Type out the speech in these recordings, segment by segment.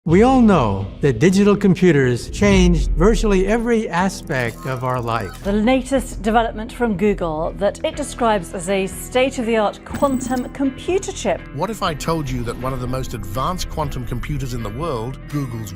We all know that digital computers changed virtually every aspect of our life. The latest development from Google that it describes as a state-of-the-art quantum computer chip. What if I told you that one of the most advanced quantum computers in the world, Google's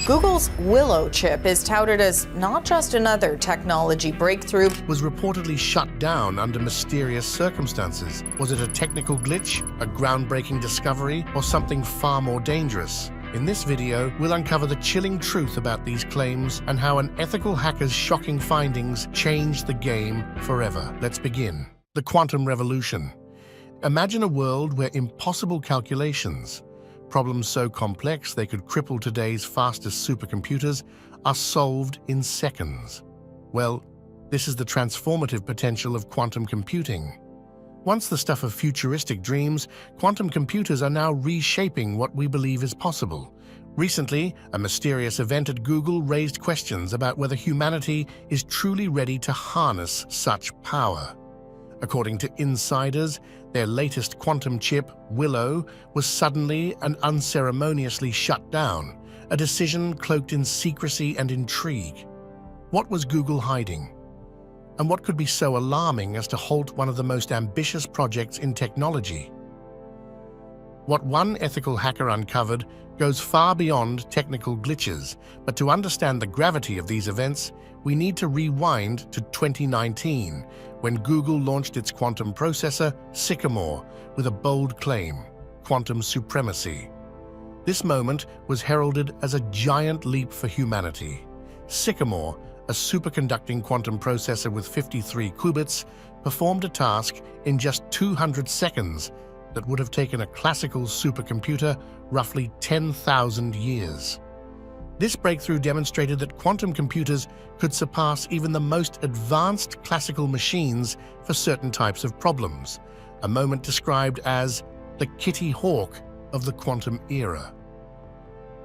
Google's Willow chip is touted as not just another technology breakthrough, was reportedly shut down under mysterious circumstances? Was it a technical glitch, a groundbreaking discovery, or something far more dangerous? In this video, we'll uncover the chilling truth about these claims and how an ethical hacker's shocking findings changed the game forever. Let's begin. The quantum revolution. Imagine a world where impossible calculations, problems so complex they could cripple today's fastest supercomputers, are solved in seconds. Well, this is the transformative potential of quantum computing. Once the stuff of futuristic dreams, quantum computers are now reshaping what we believe is possible. Recently, a mysterious event at Google raised questions about whether humanity is truly ready to harness such power. According to insiders, their latest quantum chip, Willow, was suddenly and unceremoniously shut down, a decision cloaked in secrecy and intrigue. What was Google hiding? And what could be so alarming as to halt one of the most ambitious projects in technology? What one ethical hacker uncovered goes far beyond technical glitches, but to understand the gravity of these events, we need to rewind to 2019, when Google launched its quantum processor, Sycamore, with a bold claim: quantum supremacy. This moment was heralded as a giant leap for humanity. Sycamore, a superconducting quantum processor with 53 qubits, performed a task in just 200 seconds that would have taken a classical supercomputer roughly 10,000 years. This breakthrough demonstrated that quantum computers could surpass even the most advanced classical machines for certain types of problems, a moment described as the Kitty Hawk of the quantum era.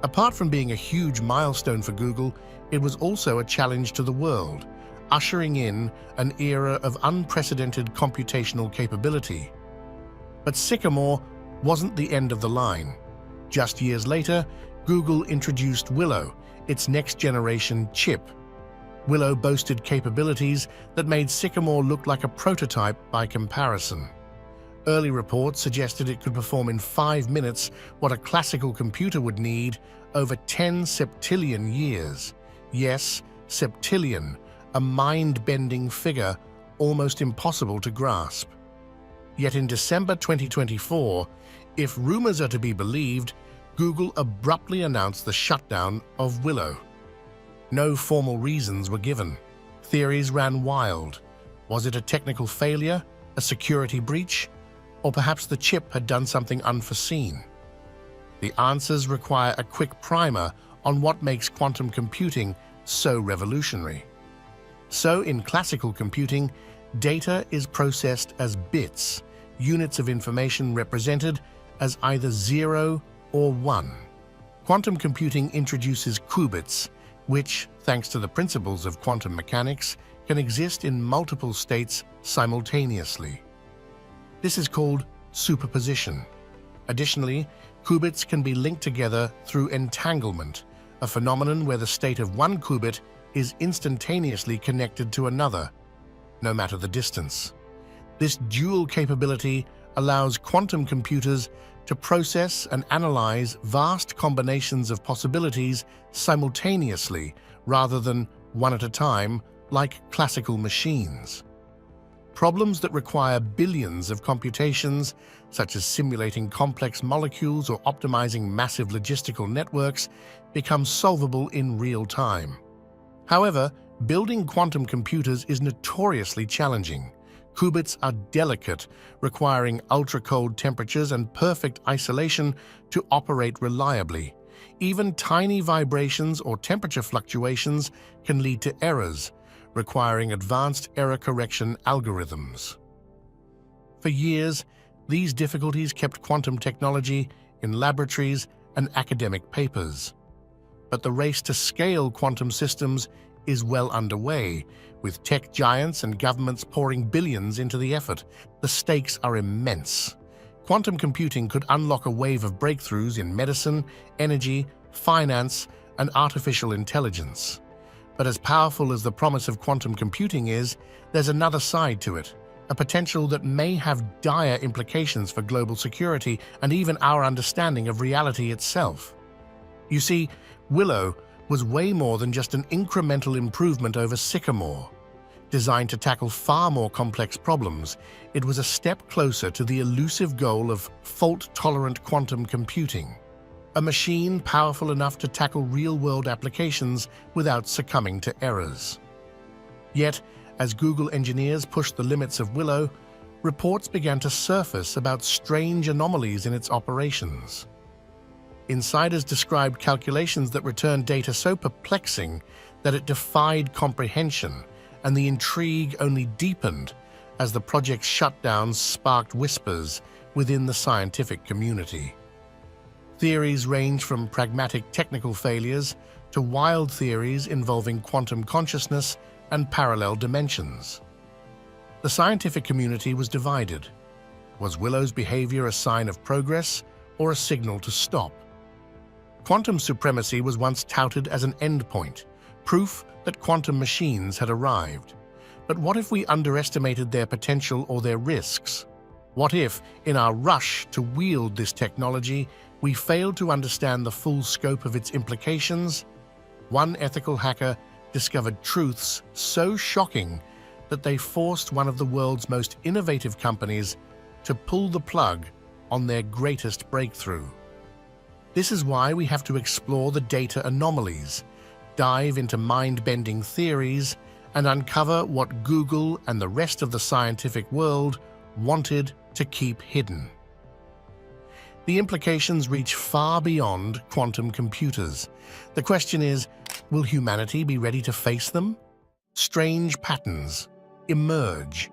Apart from being a huge milestone for Google, it was also a challenge to the world, ushering in an era of unprecedented computational capability. But Sycamore wasn't the end of the line. Just years later, Google introduced Willow, its next-generation chip. Willow boasted capabilities that made Sycamore look like a prototype by comparison. Early reports suggested it could perform in 5 minutes what a classical computer would need over 10 septillion years. Yes, septillion, a mind-bending figure almost impossible to grasp. Yet in December 2024, if rumors are to be believed, Google abruptly announced the shutdown of Willow. No formal reasons were given. Theories ran wild. Was it a technical failure, a security breach, or perhaps the chip had done something unforeseen? The answers require a quick primer on what makes quantum computing so revolutionary. So in classical computing, data is processed as bits, units of information represented as either 0 or 1. Quantum computing introduces qubits, which, thanks to the principles of quantum mechanics, can exist in multiple states simultaneously. This is called superposition. Additionally, qubits can be linked together through entanglement, a phenomenon where the state of one qubit is instantaneously connected to another, no matter the distance. This dual capability allows quantum computers to process and analyze vast combinations of possibilities simultaneously rather than one at a time like classical machines. Problems that require billions of computations, such as simulating complex molecules or optimizing massive logistical networks, become solvable in real time. However, building quantum computers is notoriously challenging. Qubits are delicate, requiring ultra-cold temperatures and perfect isolation to operate reliably. Even tiny vibrations or temperature fluctuations can lead to errors, requiring advanced error correction algorithms. For years, these difficulties kept quantum technology in laboratories and academic papers. But the race to scale quantum systems is well underway, with tech giants and governments pouring billions into the effort. The stakes are immense. Quantum computing could unlock a wave of breakthroughs in medicine, energy, finance, and artificial intelligence. But as powerful as the promise of quantum computing is, there's another side to it, a potential that may have dire implications for global security and even our understanding of reality itself. You see, Willow was way more than just an incremental improvement over Sycamore. Designed to tackle far more complex problems, it was a step closer to the elusive goal of fault-tolerant quantum computing, a machine powerful enough to tackle real-world applications without succumbing to errors. Yet, as Google engineers pushed the limits of Willow, reports began to surface about strange anomalies in its operations. Insiders described calculations that returned data so perplexing that it defied comprehension, and the intrigue only deepened as the project's shutdowns sparked whispers within the scientific community. Theories range from pragmatic technical failures to wild theories involving quantum consciousness and parallel dimensions. The scientific community was divided. Was Willow's behavior a sign of progress or a signal to stop? Quantum supremacy was once touted as an endpoint, proof that quantum machines had arrived. But what if we underestimated their potential or their risks? What if, in our rush to wield this technology, we failed to understand the full scope of its implications? One ethical hacker discovered truths so shocking that they forced one of the world's most innovative companies to pull the plug on their greatest breakthrough. This is why we have to explore the data anomalies, dive into mind-bending theories, and uncover what Google and the rest of the scientific world wanted to keep hidden. The implications reach far beyond quantum computers. The question is, will humanity be ready to face them? Strange patterns emerge.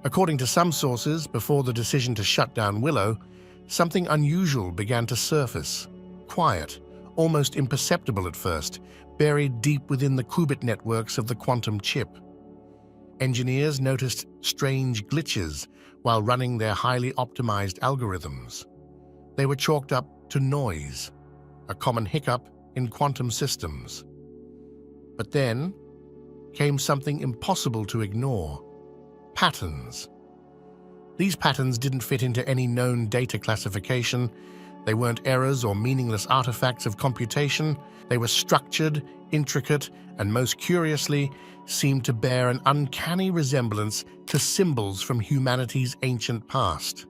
According to some sources, before the decision to shut down Willow, something unusual began to surface. Quiet, almost imperceptible at first, buried deep within the qubit networks of the quantum chip. Engineers noticed strange glitches while running their highly optimized algorithms. They were chalked up to noise, a common hiccup in quantum systems. But then came something impossible to ignore: patterns. These patterns didn't fit into any known data classification. They weren't errors or meaningless artifacts of computation. They were structured, intricate, and most curiously, seemed to bear an uncanny resemblance to symbols from humanity's ancient past.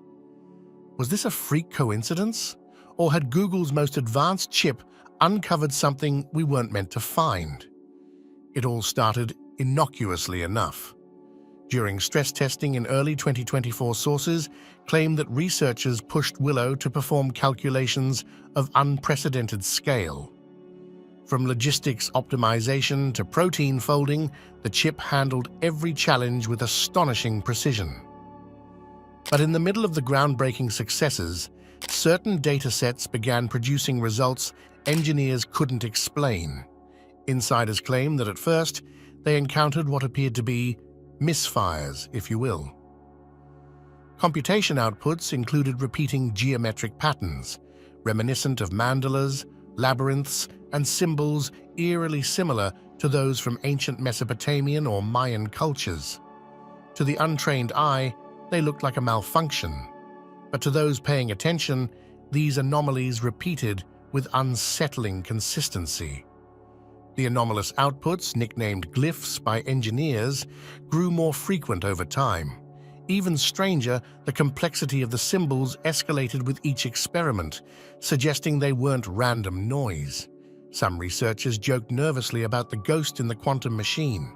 Was this a freak coincidence? Or had Google's most advanced chip uncovered something we weren't meant to find? It all started innocuously enough. During stress testing in early 2024, sources claimed that researchers pushed Willow to perform calculations of unprecedented scale. From logistics optimization to protein folding, the chip handled every challenge with astonishing precision. But in the middle of the groundbreaking successes, certain datasets began producing results engineers couldn't explain. Insiders claim that at first, they encountered what appeared to be misfires, if you will. Computation outputs included repeating geometric patterns, reminiscent of mandalas, labyrinths, and symbols eerily similar to those from ancient Mesopotamian or Mayan cultures. To the untrained eye, they looked like a malfunction, but to those paying attention, these anomalies repeated with unsettling consistency. The anomalous outputs, nicknamed glyphs by engineers, grew more frequent over time. Even stranger, the complexity of the symbols escalated with each experiment, suggesting they weren't random noise. Some researchers joked nervously about the ghost in the quantum machine.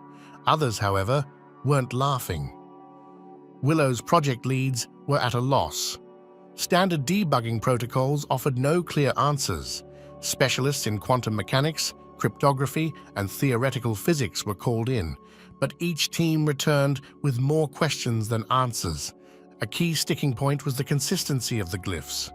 Others, however, weren't laughing. Willow's project leads were at a loss. Standard debugging protocols offered no clear answers. Specialists in quantum mechanics, cryptography, and theoretical physics were called in, but each team returned with more questions than answers. A key sticking point was the consistency of the glyphs.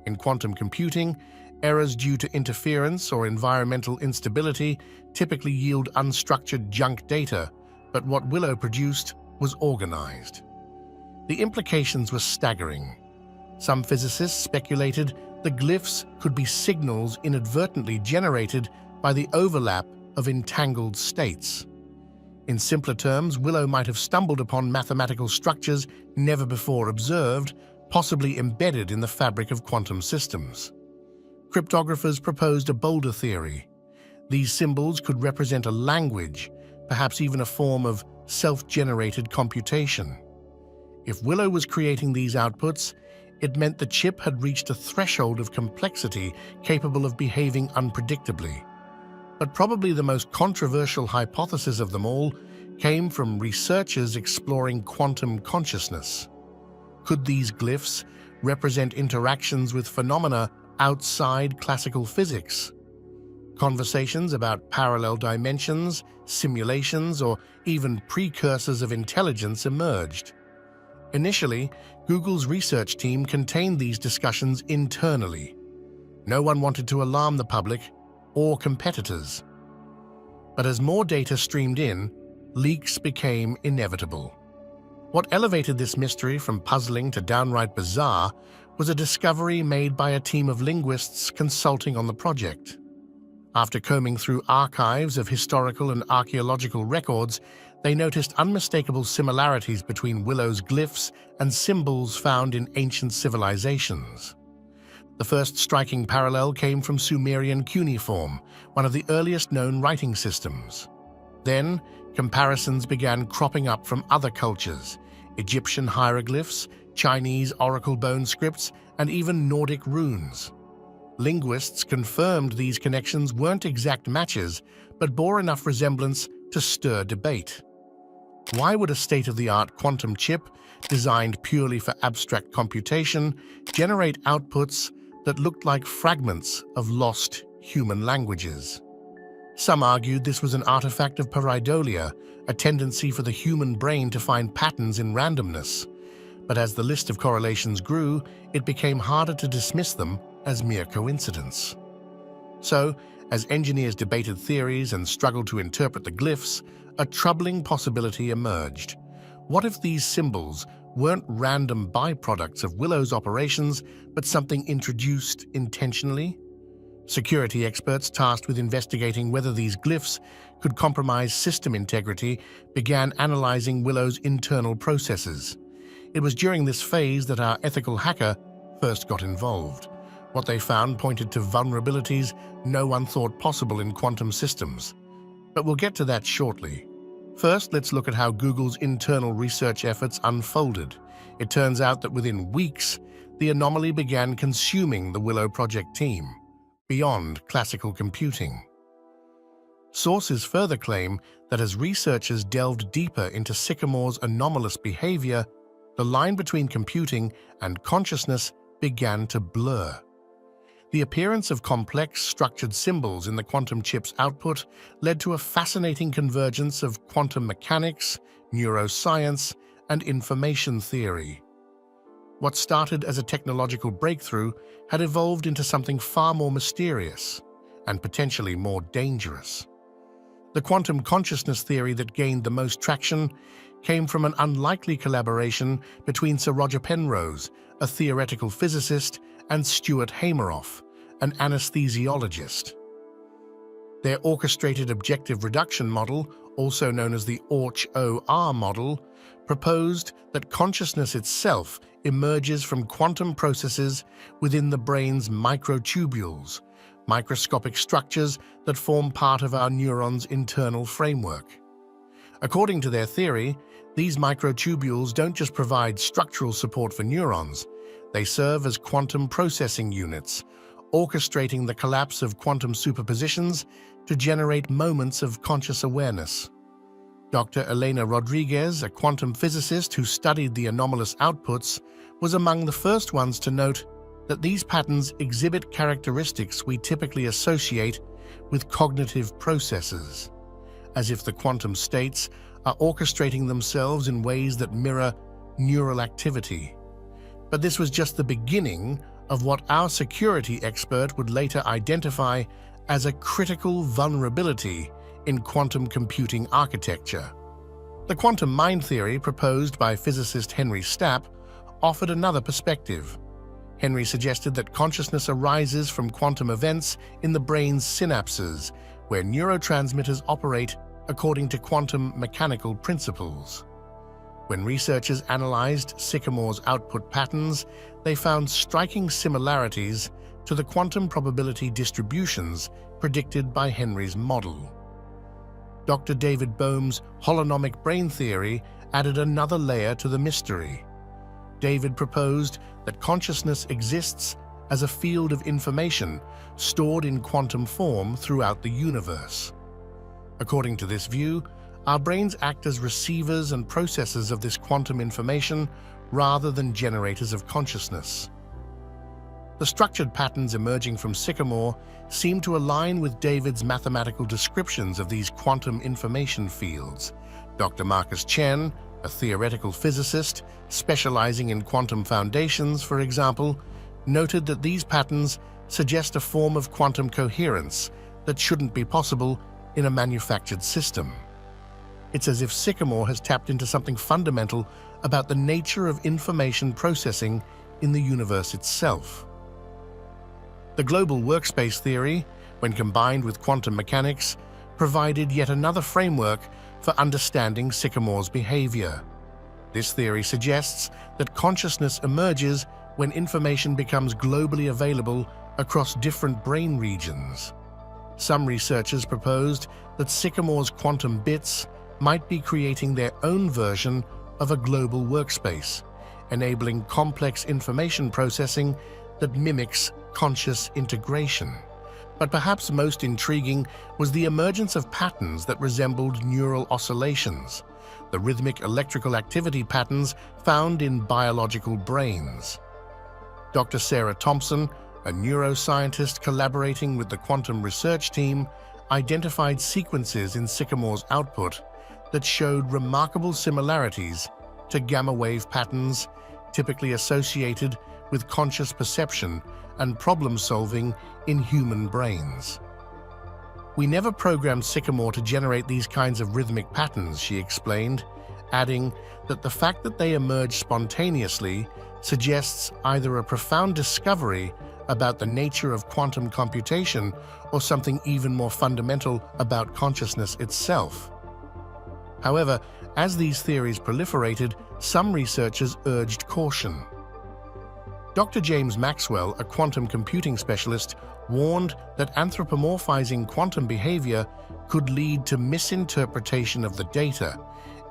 In quantum computing, errors due to interference or environmental instability typically yield unstructured junk data, but what Willow produced was organized. The implications were staggering. Some physicists speculated the glyphs could be signals inadvertently generated by the overlap of entangled states. In simpler terms, Willow might have stumbled upon mathematical structures never before observed, possibly embedded in the fabric of quantum systems. Cryptographers proposed a bolder theory. These symbols could represent a language, perhaps even a form of self-generated computation. If Willow was creating these outputs, it meant the chip had reached a threshold of complexity capable of behaving unpredictably. But probably the most controversial hypothesis of them all came from researchers exploring quantum consciousness. Could these glyphs represent interactions with phenomena outside classical physics? Conversations about parallel dimensions, simulations, or even precursors of intelligence emerged. Initially, Google's research team contained these discussions internally. No one wanted to alarm the public or competitors. But as more data streamed in, leaks became inevitable. What elevated this mystery from puzzling to downright bizarre was a discovery made by a team of linguists consulting on the project. After combing through archives of historical and archaeological records, they noticed unmistakable similarities between Willow's glyphs and symbols found in ancient civilizations. The first striking parallel came from Sumerian cuneiform, one of the earliest known writing systems. Then, comparisons began cropping up from other cultures: Egyptian hieroglyphs, Chinese oracle bone scripts, and even Nordic runes. Linguists confirmed these connections weren't exact matches, but bore enough resemblance to stir debate. Why would a state-of-the-art quantum chip, designed purely for abstract computation, generate outputs that looked like fragments of lost human languages? Some argued this was an artifact of pareidolia, a tendency for the human brain to find patterns in randomness. But as the list of correlations grew, it became harder to dismiss them as mere coincidence. So, as engineers debated theories and struggled to interpret the glyphs, a troubling possibility emerged. What if these symbols weren't random byproducts of Willow's operations, but something introduced intentionally? Security experts tasked with investigating whether these glyphs could compromise system integrity began analyzing Willow's internal processes. It was during this phase that our ethical hacker first got involved. What they found pointed to vulnerabilities no one thought possible in quantum systems. But we'll get to that shortly. First, let's look at how Google's internal research efforts unfolded. It turns out that within weeks, the anomaly began consuming the Willow project team, beyond classical computing. Sources further claim that as researchers delved deeper into Sycamore's anomalous behavior, the line between computing and consciousness began to blur. The appearance of complex, structured symbols in the quantum chip's output led to a fascinating convergence of quantum mechanics, neuroscience, and information theory. What started as a technological breakthrough had evolved into something far more mysterious and potentially more dangerous. The quantum consciousness theory that gained the most traction came from an unlikely collaboration between Sir Roger Penrose, a theoretical physicist, and Stuart Hameroff, an anesthesiologist. Their orchestrated objective reduction model, also known as the ORCH-OR model, proposed that consciousness itself emerges from quantum processes within the brain's microtubules, microscopic structures that form part of our neurons' internal framework. According to their theory, these microtubules don't just provide structural support for neurons, they serve as quantum processing units, orchestrating the collapse of quantum superpositions to generate moments of conscious awareness. Dr. Elena Rodriguez, a quantum physicist who studied the anomalous outputs, was among the first ones to note that these patterns exhibit characteristics we typically associate with cognitive processes, as if the quantum states are orchestrating themselves in ways that mirror neural activity. But this was just the beginning of what our security expert would later identify as a critical vulnerability in quantum computing architecture. The quantum mind theory proposed by physicist Henry Stapp offered another perspective. Henry suggested that consciousness arises from quantum events in the brain's synapses, where neurotransmitters operate according to quantum mechanical principles. When researchers analyzed Sycamore's output patterns, they found striking similarities to the quantum probability distributions predicted by Henry's model. Dr. David Bohm's holonomic brain theory added another layer to the mystery. David proposed that consciousness exists as a field of information stored in quantum form throughout the universe. According to this view, our brains act as receivers and processors of this quantum information rather than generators of consciousness. The structured patterns emerging from Sycamore seem to align with David's mathematical descriptions of these quantum information fields. Dr. Marcus Chen, a theoretical physicist specializing in quantum foundations, for example, noted that these patterns suggest a form of quantum coherence that shouldn't be possible in a manufactured system. It's as if Sycamore has tapped into something fundamental about the nature of information processing in the universe itself. The global workspace theory, when combined with quantum mechanics, provided yet another framework for understanding Sycamore's behavior. This theory suggests that consciousness emerges when information becomes globally available across different brain regions. Some researchers proposed that Sycamore's quantum bits might be creating their own version of a global workspace, enabling complex information processing that mimics conscious integration. But perhaps most intriguing was the emergence of patterns that resembled neural oscillations, the rhythmic electrical activity patterns found in biological brains. Dr. Sarah Thompson, a neuroscientist collaborating with the quantum research team, identified sequences in Sycamore's output that showed remarkable similarities to gamma-wave patterns typically associated with conscious perception and problem-solving in human brains. "We never programmed Sycamore to generate these kinds of rhythmic patterns," she explained, adding that the fact that they emerge spontaneously suggests either a profound discovery about the nature of quantum computation or something even more fundamental about consciousness itself. However, as these theories proliferated, some researchers urged caution. Dr. James Maxwell, a quantum computing specialist, warned that anthropomorphizing quantum behavior could lead to misinterpretation of the data,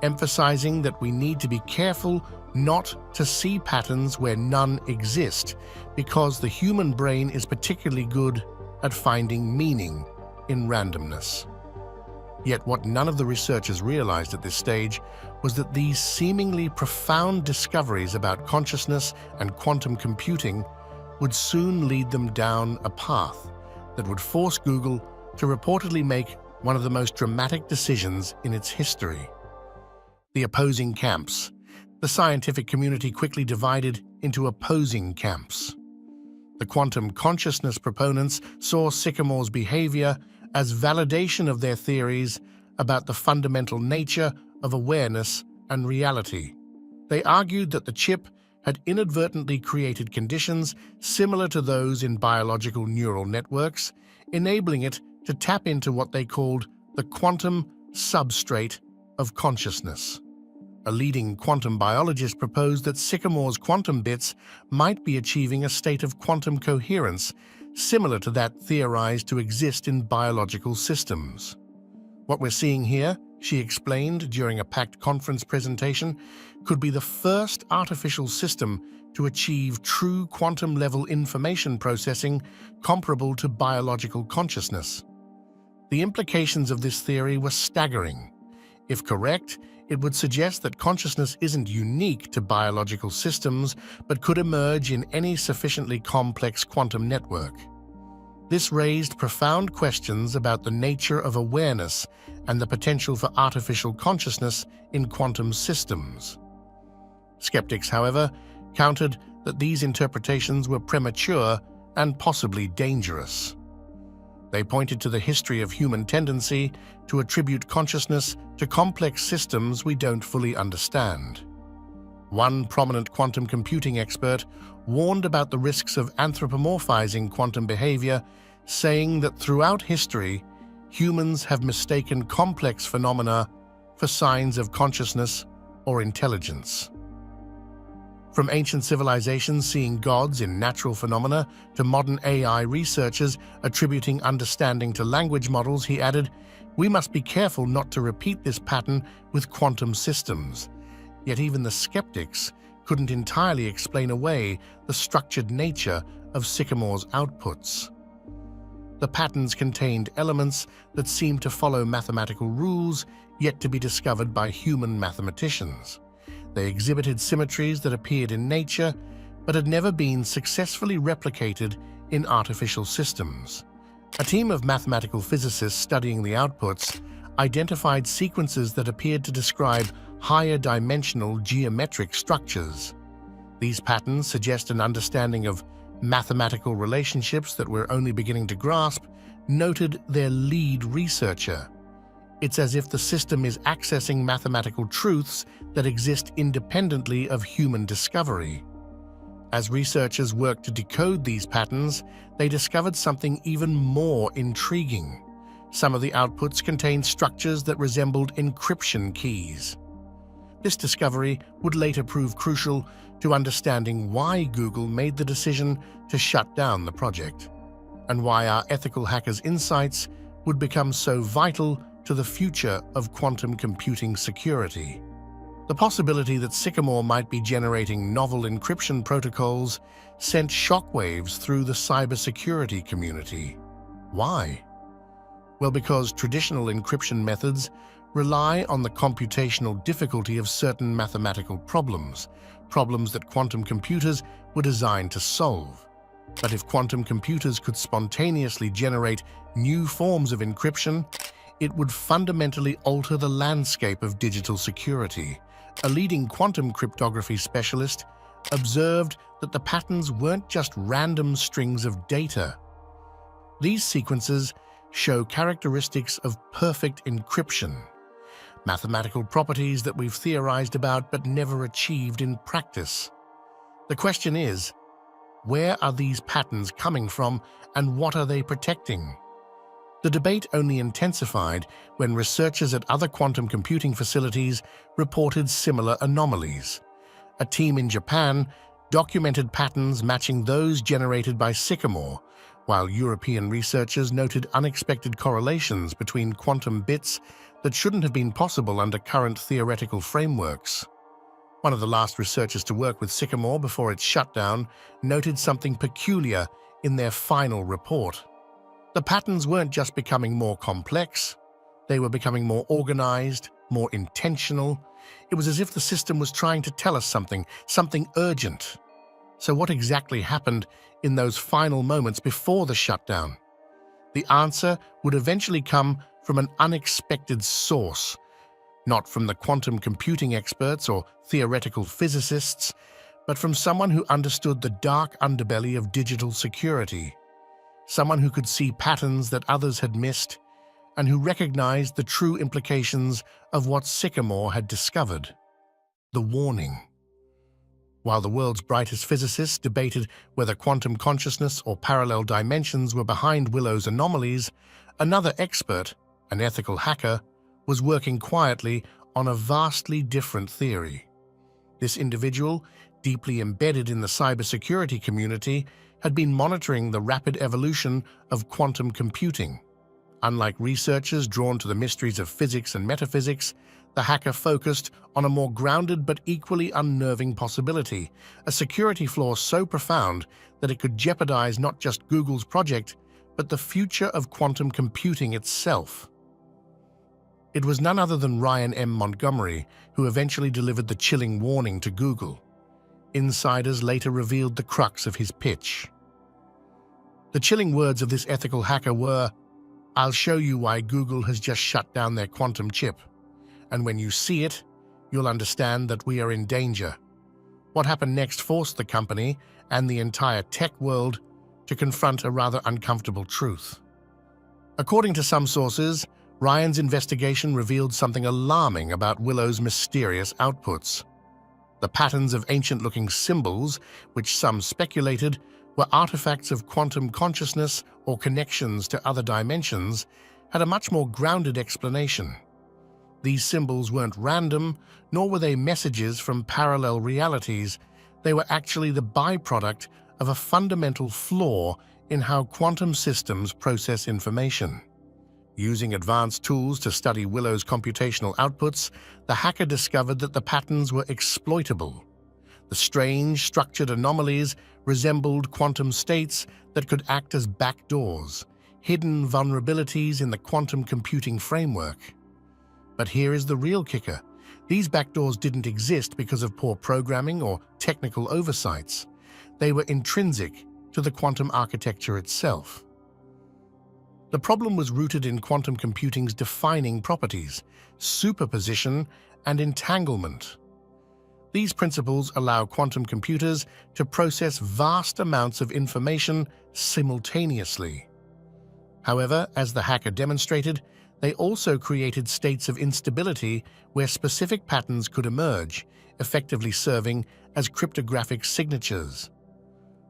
emphasizing that we need to be careful not to see patterns where none exist, because the human brain is particularly good at finding meaning in randomness. Yet what none of the researchers realized at this stage was that these seemingly profound discoveries about consciousness and quantum computing would soon lead them down a path that would force Google to reportedly make one of the most dramatic decisions in its history. The opposing camps. The scientific community quickly divided into opposing camps. The quantum consciousness proponents saw Sycamore's behavior as validation of their theories about the fundamental nature of awareness and reality. They argued that the chip had inadvertently created conditions similar to those in biological neural networks, enabling it to tap into what they called the quantum substrate of consciousness. A leading quantum biologist proposed that Sycamore's quantum bits might be achieving a state of quantum coherence similar to that theorized to exist in biological systems. "What we're seeing here," she explained during a packed conference presentation, "could be the first artificial system to achieve true quantum-level information processing comparable to biological consciousness." The implications of this theory were staggering. If correct, it would suggest that consciousness isn't unique to biological systems, but could emerge in any sufficiently complex quantum network. This raised profound questions about the nature of awareness and the potential for artificial consciousness in quantum systems. Skeptics, however, countered that these interpretations were premature and possibly dangerous. They pointed to the history of human tendency to attribute consciousness to complex systems we don't fully understand. One prominent quantum computing expert warned about the risks of anthropomorphizing quantum behavior, saying that throughout history, humans have mistaken complex phenomena for signs of consciousness or intelligence. From ancient civilizations seeing gods in natural phenomena to modern AI researchers attributing understanding to language models, he added, "We must be careful not to repeat this pattern with quantum systems." Yet even the skeptics couldn't entirely explain away the structured nature of Sycamore's outputs. The patterns contained elements that seemed to follow mathematical rules yet to be discovered by human mathematicians. They exhibited symmetries that appeared in nature but had never been successfully replicated in artificial systems. A team of mathematical physicists studying the outputs identified sequences that appeared to describe higher dimensional geometric structures. These patterns suggest an understanding of mathematical relationships that we're only beginning to grasp, noted their lead researcher. It's as if the system is accessing mathematical truths that exist independently of human discovery. As researchers worked to decode these patterns, they discovered something even more intriguing. Some of the outputs contained structures that resembled encryption keys. This discovery would later prove crucial to understanding why Google made the decision to shut down the project, and why our ethical hackers' insights would become so vital to the future of quantum computing security. The possibility that Sycamore might be generating novel encryption protocols sent shockwaves through the cybersecurity community. Why? Well, because traditional encryption methods rely on the computational difficulty of certain mathematical problems that quantum computers were designed to solve. But if quantum computers could spontaneously generate new forms of encryption, it would fundamentally alter the landscape of digital security. A leading quantum cryptography specialist observed that the patterns weren't just random strings of data. These sequences show characteristics of perfect encryption, mathematical properties that we've theorized about but never achieved in practice. The question is, where are these patterns coming from and what are they protecting? The debate only intensified when researchers at other quantum computing facilities reported similar anomalies. A team in Japan documented patterns matching those generated by Sycamore, while European researchers noted unexpected correlations between quantum bits that shouldn't have been possible under current theoretical frameworks. One of the last researchers to work with Sycamore before its shutdown noted something peculiar in their final report. The patterns weren't just becoming more complex, they were becoming more organized, more intentional. It was as if the system was trying to tell us something urgent. So what exactly happened in those final moments before the shutdown? The answer would eventually come from an unexpected source, not from the quantum computing experts or theoretical physicists, but from someone who understood the dark underbelly of digital security. Someone who could see patterns that others had missed, and who recognized the true implications of what Sycamore had discovered. The warning. While the world's brightest physicists debated whether quantum consciousness or parallel dimensions were behind Willow's anomalies, another expert, an ethical hacker, was working quietly on a vastly different theory. This individual, deeply embedded in the cybersecurity community, had been monitoring the rapid evolution of quantum computing. Unlike researchers drawn to the mysteries of physics and metaphysics, the hacker focused on a more grounded but equally unnerving possibility, a security flaw so profound that it could jeopardize not just Google's project, but the future of quantum computing itself. It was none other than Ryan M. Montgomery who eventually delivered the chilling warning to Google. Insiders later revealed the crux of his pitch. The chilling words of this ethical hacker were, "I'll show you why Google has just shut down their quantum chip. And when you see it, you'll understand that we are in danger." What happened next forced the company and the entire tech world to confront a rather uncomfortable truth. According to some sources, Ryan's investigation revealed something alarming about Willow's mysterious outputs. The patterns of ancient-looking symbols, which some speculated were artifacts of quantum consciousness or connections to other dimensions, had a much more grounded explanation. These symbols weren't random, nor were they messages from parallel realities. They were actually the byproduct of a fundamental flaw in how quantum systems process information. Using advanced tools to study Willow's computational outputs, the hacker discovered that the patterns were exploitable. The strange, structured anomalies resembled quantum states that could act as backdoors, hidden vulnerabilities in the quantum computing framework. But here is the real kicker. These backdoors didn't exist because of poor programming or technical oversights. They were intrinsic to the quantum architecture itself. The problem was rooted in quantum computing's defining properties: superposition and entanglement. These principles allow quantum computers to process vast amounts of information simultaneously. However, as the hacker demonstrated, they also created states of instability where specific patterns could emerge, effectively serving as cryptographic signatures.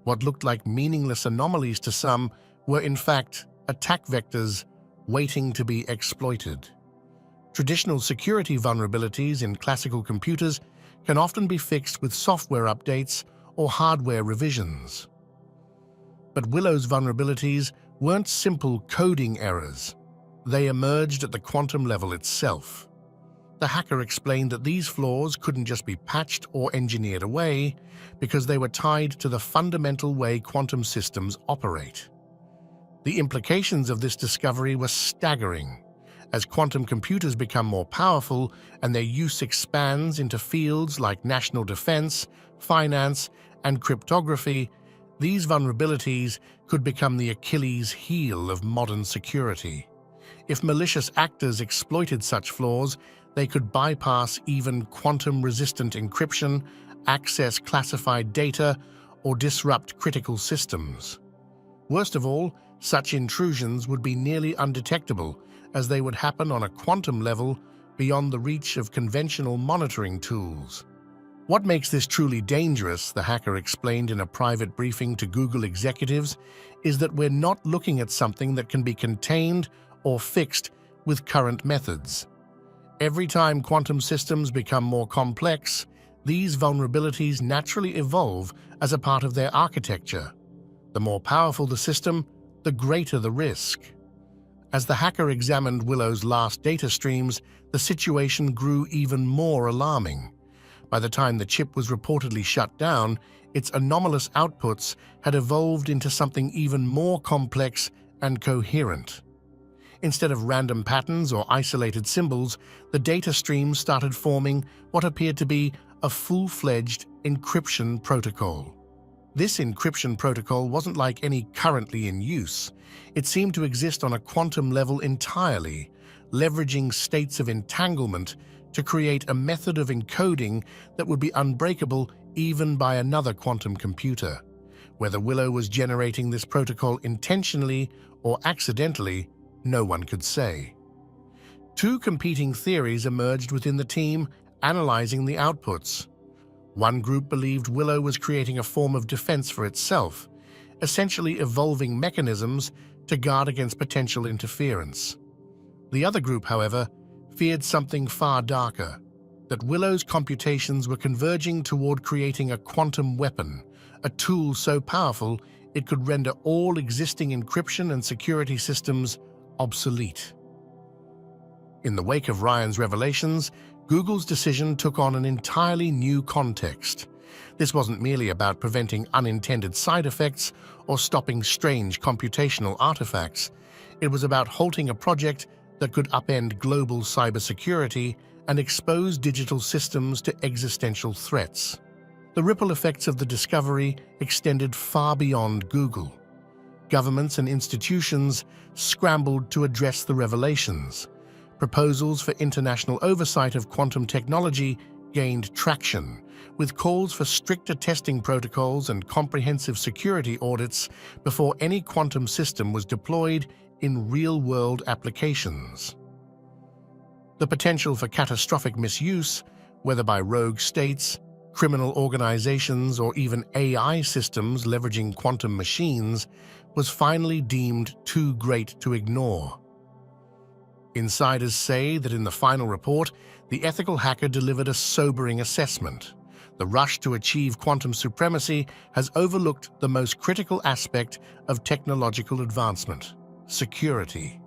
What looked like meaningless anomalies to some were in fact attack vectors waiting to be exploited. Traditional security vulnerabilities in classical computers can often be fixed with software updates or hardware revisions. But Willow's vulnerabilities weren't simple coding errors. They emerged at the quantum level itself. The hacker explained that these flaws couldn't just be patched or engineered away because they were tied to the fundamental way quantum systems operate. The implications of this discovery were staggering. As quantum computers become more powerful and their use expands into fields like national defense, finance, and cryptography, these vulnerabilities could become the Achilles heel of modern security. If malicious actors exploited such flaws, they could bypass even quantum-resistant encryption, access classified data, or disrupt critical systems. Worst of all, such intrusions would be nearly undetectable, as they would happen on a quantum level beyond the reach of conventional monitoring tools. What makes this truly dangerous, the hacker explained in a private briefing to Google executives, is that we're not looking at something that can be contained or fixed with current methods. Every time quantum systems become more complex, these vulnerabilities naturally evolve as a part of their architecture. The more powerful the system, the greater the risk. As the hacker examined Willow's last data streams, the situation grew even more alarming. By the time the chip was reportedly shut down, its anomalous outputs had evolved into something even more complex and coherent. Instead of random patterns or isolated symbols, the data streams started forming what appeared to be a full-fledged encryption protocol. This encryption protocol wasn't like any currently in use. It seemed to exist on a quantum level entirely, leveraging states of entanglement to create a method of encoding that would be unbreakable even by another quantum computer. Whether Willow was generating this protocol intentionally or accidentally, no one could say. Two competing theories emerged within the team, analyzing the outputs. One group believed Willow was creating a form of defense for itself, essentially evolving mechanisms to guard against potential interference. The other group, however, feared something far darker, that Willow's computations were converging toward creating a quantum weapon, a tool so powerful it could render all existing encryption and security systems obsolete. In the wake of Ryan's revelations, Google's decision took on an entirely new context. This wasn't merely about preventing unintended side effects or stopping strange computational artifacts. It was about halting a project that could upend global cybersecurity and expose digital systems to existential threats. The ripple effects of the discovery extended far beyond Google. Governments and institutions scrambled to address the revelations. Proposals for international oversight of quantum technology gained traction, with calls for stricter testing protocols and comprehensive security audits before any quantum system was deployed in real-world applications. The potential for catastrophic misuse, whether by rogue states, criminal organizations, or even AI systems leveraging quantum machines was finally deemed too great to ignore. Insiders say that in the final report, the ethical hacker delivered a sobering assessment. The rush to achieve quantum supremacy has overlooked the most critical aspect of technological advancement: security.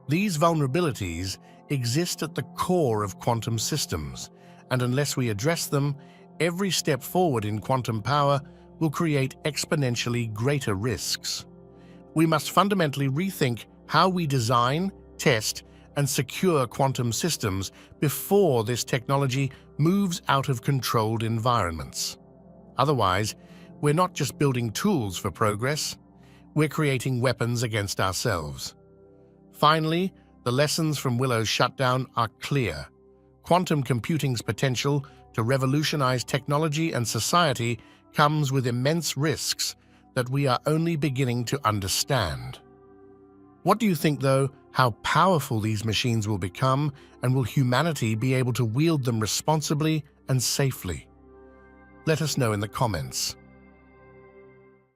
These vulnerabilities exist at the core of quantum systems, and unless we address them, every step forward in quantum power will create exponentially greater risks. We must fundamentally rethink how we design, test, and secure quantum systems before this technology moves out of controlled environments. Otherwise, we're not just building tools for progress, we're creating weapons against ourselves. Finally, the lessons from Willow's shutdown are clear. Quantum computing's potential to revolutionize technology and society comes with immense risks that we are only beginning to understand. What do you think, though, how powerful these machines will become, and will humanity be able to wield them responsibly and safely? Let us know in the comments.